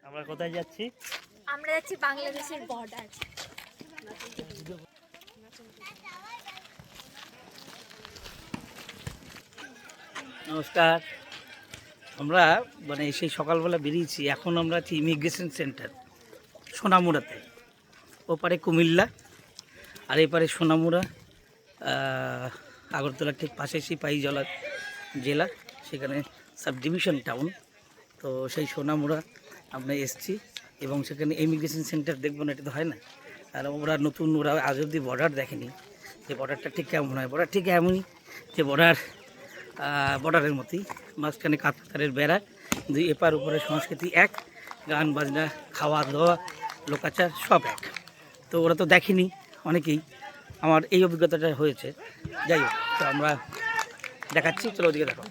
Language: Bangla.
আমরা কোথায় যাচ্ছি? আমরা যাচ্ছি বাংলাদেশের বর্ডার। নমস্কার। আমরা মানে সেই সকালবেলা বেরিয়েছি, এখন আমরা আছি ইমিগ্রেশন সেন্টার সোনামুড়াতে। ওপারে কুমিল্লা আর এপারে সোনামুড়া, আগরতলার ঠিক পাশে সিপাহীজলা জেলা, সেখানে সাব ডিভিশন টাউন। তো সেই সোনামুড়া আমরা এসছি এবং সেখানে ইমিগ্রেশন সেন্টার দেখবো না, এটা তো হয় না। আর ওরা নতুন, ওরা আজ অব্দি বর্ডার দেখেনি, যে বর্ডারটা ঠিক কেমন হয়। বর্ডার ঠিক এমনই, যে বর্ডারের মতোই, মাঝখানে কাঁটাতারের বেড়া, দুই এপার উপরে সংস্কৃতি এক, গান বাজনা খাওয়া দাওয়া লোকাচার সব এক। তো ওরা তো দেখেনি অনেকেই, আমার এই অভিজ্ঞতাটা হয়েছে। যাই হোক, তো আমরা দেখাচ্ছি, চলো ওদিকে দেখো।